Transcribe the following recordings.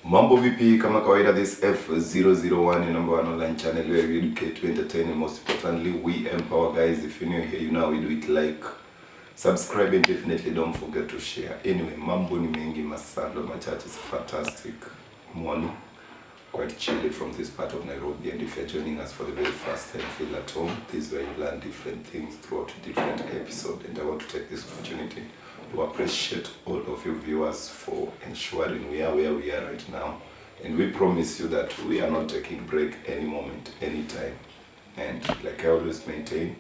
Mambo VP, kama kawaida, this F001, your number one online channel where we educate, we entertain, and most importantly, we empower. Guys, if you're new here, you know we do it. Like, subscribe, and definitely don't forget to share. Anyway, mambo ni mengi, masando, my church is fantastic morning, quite chilly from this part of Nairobi. And if you're joining us for the very first time, feel at home. This is where you learn different things throughout different episodes. And I want to take this opportunity to appreciate all of you viewers for ensuring we are where we are right now. And we promise you that we are not taking break any moment, anytime. And like I always maintain,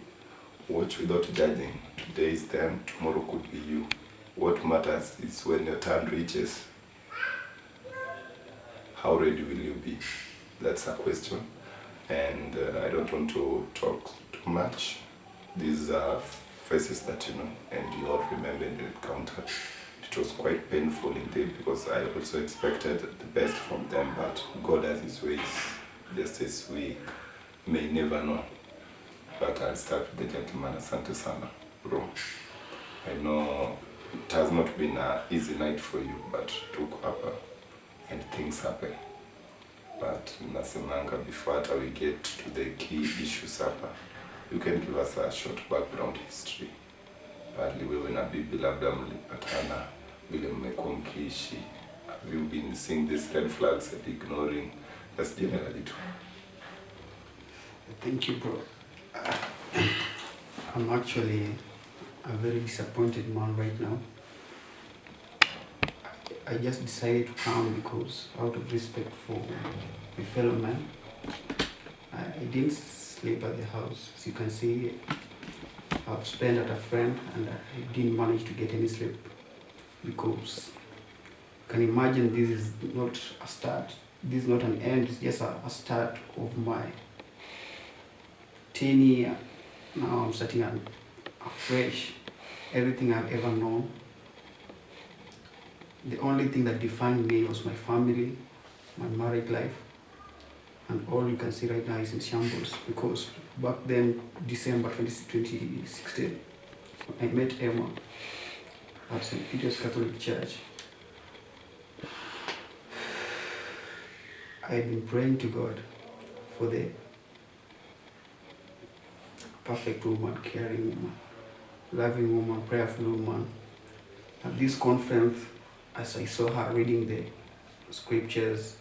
watch without judging. Today is them, tomorrow could be you. What matters is when your turn reaches, how ready will you be? That's a question. And I don't want to talk too much. These are faces that you know and you all remember in the encounter. It was quite painful indeed because I also expected the best from them, but God has his ways, just as we may never know. But I'll start with the gentleman. Asante sana, bro. I know it has not been an easy night for you, but took up and things happen. But nasemanga before we get to the key issues hapa, you can give us a short background history. Badly wewe na bibi labda mlipatana, vile mmekuwa mkiishi. Have you been seeing these red flags and ignoring? Just generally too. Thank you, bro. I'm actually a very disappointed man right now. I just decided to come because out of respect for my fellow man, I didn't sleep at the house. As you can see, I've spent at a friend and I didn't manage to get any sleep because you can imagine this is not a start. This is not an end, it's just a start of my 10 year. Now I'm starting afresh. Everything I've ever known. The only thing that defined me was my family, my married life, and all you can see right now is in shambles because back then, December 2016, I met Emma at St. Peter's Catholic Church. I had been praying to God for the perfect woman, caring woman, loving woman, prayerful woman. At this conference, as I saw her reading the scriptures,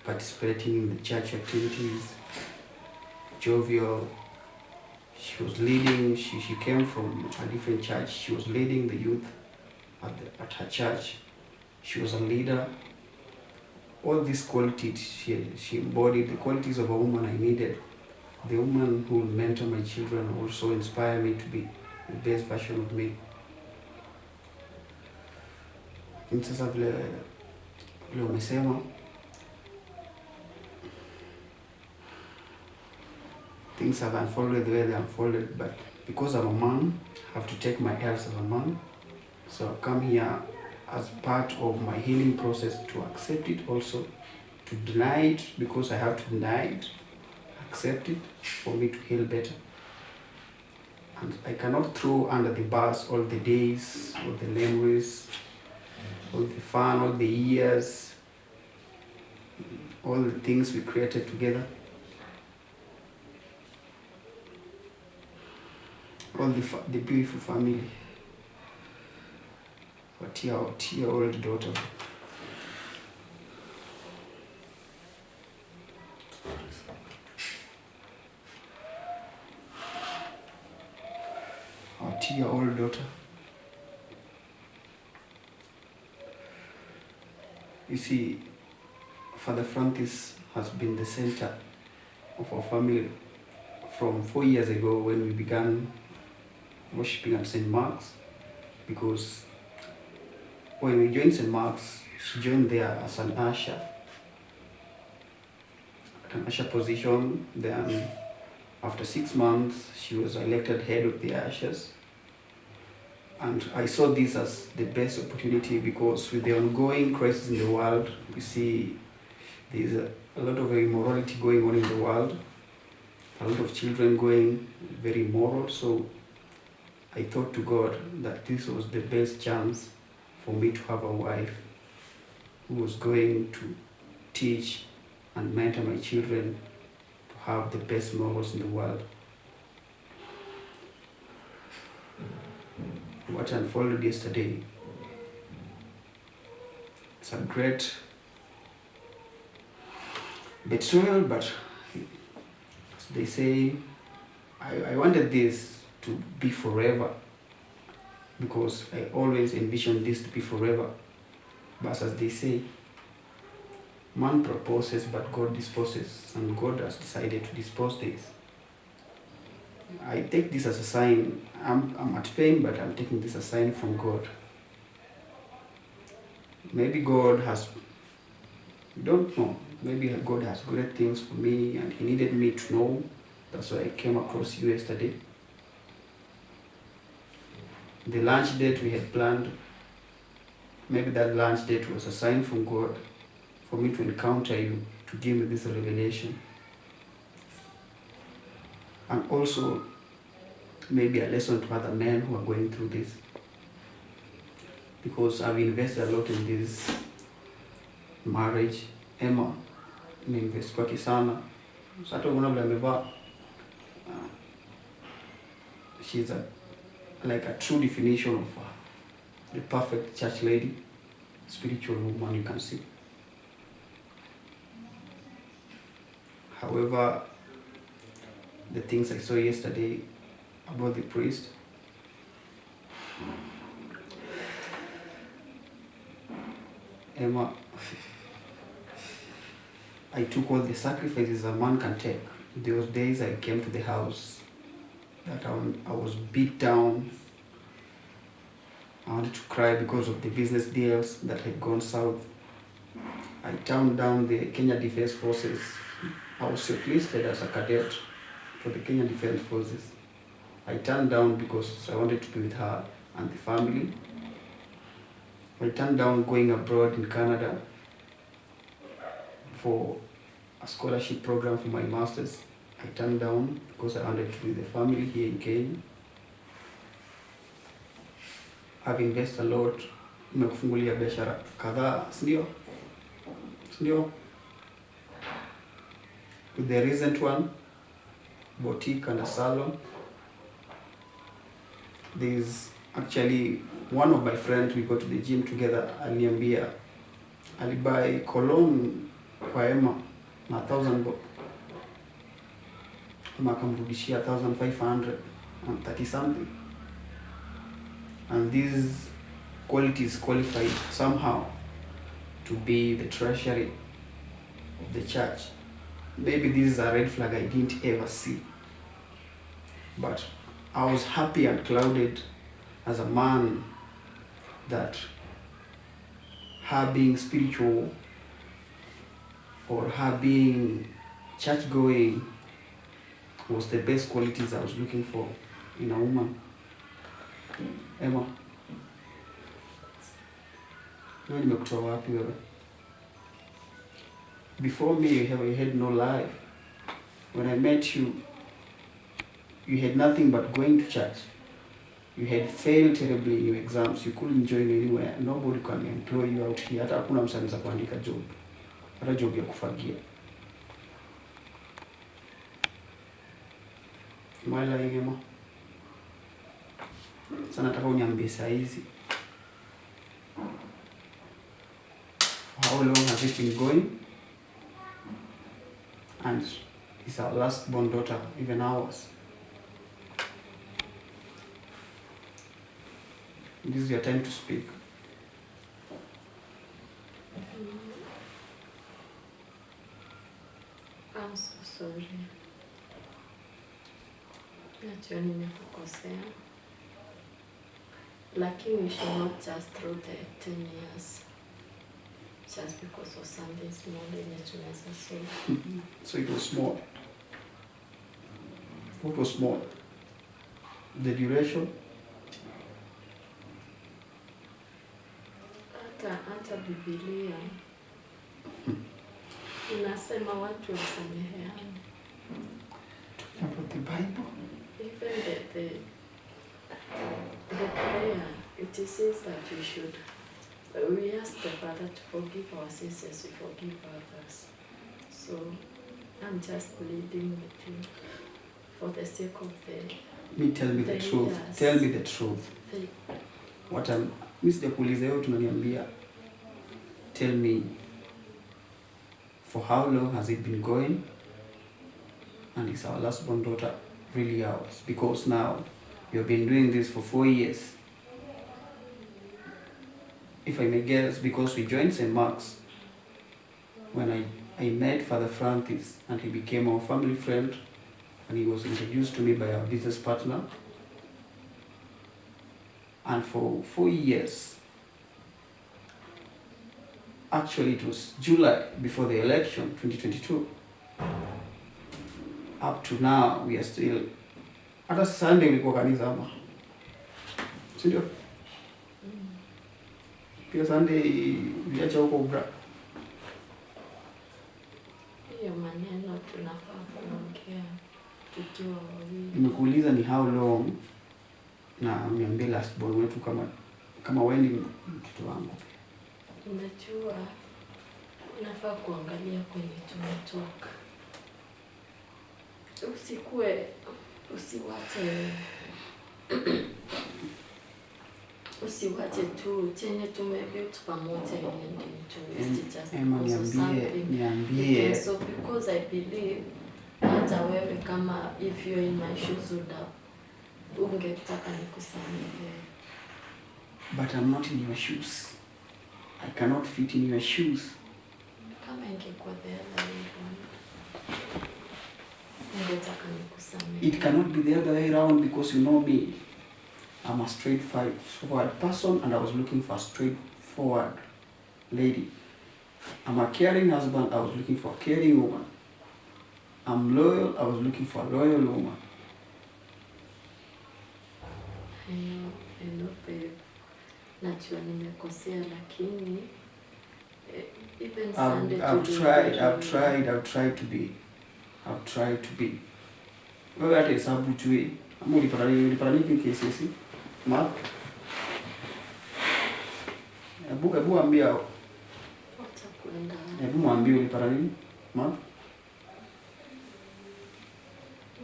participating in the church activities, jovial, she was leading, she came from a different church, she was leading the youth at her church, she was a leader. All these qualities, she embodied the qualities of a woman I needed. The woman who will mentor my children, also inspire me to be the best version of me. Sasa vile umesema, things have unfolded the way they unfolded, but because I'm a man, I have to take my L's as a man. So I've come here as part of my healing process to accept it, also to deny it because I have to deny it, accept it for me to heal better. And I cannot throw under the bus all the days, all the memories, all the fun, all the years, all the things we created together, all the beautiful family. Our 2-year-old daughter. Our 2-year-old daughter. You see, Father Francis has been the center of our family from 4 years ago when we began worshiping at St. Mark's, because when we joined St. Mark's, she joined there as an usher, at an usher position. Then after 6 months, she was elected head of the ushers. And I saw this as the best opportunity because with the ongoing crisis in the world, we see there's a lot of immorality going on in the world, a lot of children going very immoral. So I thought to God that this was the best chance for me to have a wife who was going to teach and mentor my children to have the best morals in the world. What unfolded yesterday is a great betrayal, but as they say, I wanted this to be forever because I always envisioned this to be forever. But as they say, man proposes but God disposes, and God has decided to dispose this. I take this as a sign. I'm at pain, but I'm taking this as a sign from God. Maybe God has, don't know, maybe God has great things for me and He needed me to know. That's why I came across you yesterday. The lunch date we had planned, maybe that lunch date was a sign from God for me to encounter you, to give me this revelation. And also, maybe a lesson to other men who are going through this. Because I've invested a lot in this marriage. Emma, nimeinvest kwake sana. Sasa unaona vile amevaa. She's like a true definition of the perfect church lady, spiritual woman you can see. However, the things I saw yesterday about the priest, Emma, I took all the sacrifices a man can take. Those days I came to the house that I was beat down. I wanted to cry because of the business deals that had gone south. I turned down the Kenya Defense Forces. I was shortlisted as a cadet for the Kenya Defense Forces. I turned down because I wanted to be with her and the family. I turned down going abroad in Canada for a scholarship program for my master's. I turned down because I wanted to be with the family here in Kenya. I've invested a lot. Nimekufungulia biashara kadhaa, sindio? With the recent one, boutique and a salon. There's actually one of my friends, we go to the gym together, aliniambia alibuy cologne kwa Emma na 1,000 bob. Emma akamrudishia 1,530 something. And these qualities qualified somehow to be the treasury of the church. Maybe this is a red flag I didn't ever see. But I was happy and clouded as a man that her being spiritual or her being church-going was the best qualities I was looking for in a woman. Emma, wewe nimekutoa wapi wewe? Before me you had no life. When I met you, you had nothing but going to church. You had failed terribly in your exams. You couldn't join anywhere. Nobody can employ you out here. Hata hakuna mtu anaweza kuandika job. Hata job ya kufagia. Am I lying, Emma? Sasa nataka uniambie saa hizi. How long has it been going? And is our last born daughter even ours? This is your time to speak. I'm so sorry. Najua nimekukosea. Lakini we should not just throw the 10 years just because of something small yenye tunaweza solve. So it was small. What was small? The duration? Hata Biblia inasema watu wasameheane. About the Bible? Even the prayer, it says that we should We ask the Father to forgive our sins as we forgive others. So I'm just pleading with you for the sake of Tell me the truth. years. Tell me the truth. The, What I'm Mr. Kuuliza yote tunaniambia. Tell me, for how long has it been going? And is our last born daughter really ours? Because now you've been doing this for 4 years. If I may guess, because we joined St. Mark's when I met Father Francis and he became our family friend and he was introduced to me by our business partner. And for 4 years, actually it was July before the election, 2022. Up to now, we are still, hata Sunday ulikuwa kanisa hapa. Si ndio? Pia Sunday uliacha huko bra. hiyo maneno tunafaa kuongea tukiwa wawili. Nimekuuliza ni how long na niambie last born wetu kama wewe ni mtoto wangu. Unajua, unafaa kuangalia kwenye tumetoka. Usiwache tu chenye tumebuild pamoja iende into waste just because of something. Niambie. So because I believe hata wewe kama if you're in my shoes ungetaka nikusamehe. But I'm not in your shoes. I cannot fit in your shoes. Kama ingekuwa the other way around, ungetaka nikusamehe. It cannot be the other way around because you know me. I'm a straightforward person and I was looking for a straightforward lady. I'm a caring husband, I was looking for a caring woman. I'm loyal, I was looking for a loyal woman. I know babe. Najua nimekosea lakini even Sunday I've tried to be. Wewe hata hesabu tu ama ulipata nini KCSE? Mark? Ebu ambia. watakwenda. Ebu mwambie ulipata nini? Mark?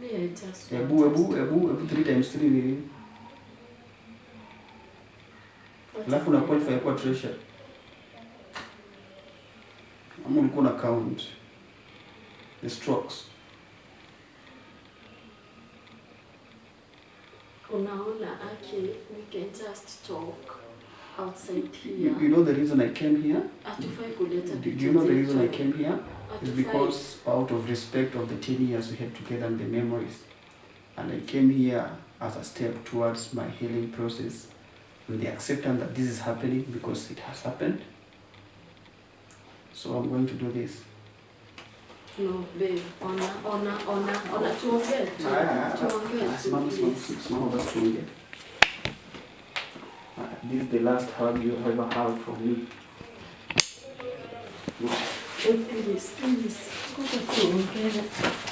Me just Ebu 3 times 3 ni nini? Alafu na qualify kwa treasure. Ama ulikuwa na count the strokes. Unaona Aki, we can just talk outside here. You know the reason I came here? Atufai kuleta Do you know the reason I came here? It's Atufai. because out of respect of the 10 years we had together and the memories. And I came here as a step towards my healing process. And the acceptance that this is happening because it has happened. So I'm going to do this. No, babe, ona tuongee tu. Simama basi tuongee. This is the last hug you ever had from me. Please, ngoja tuongee.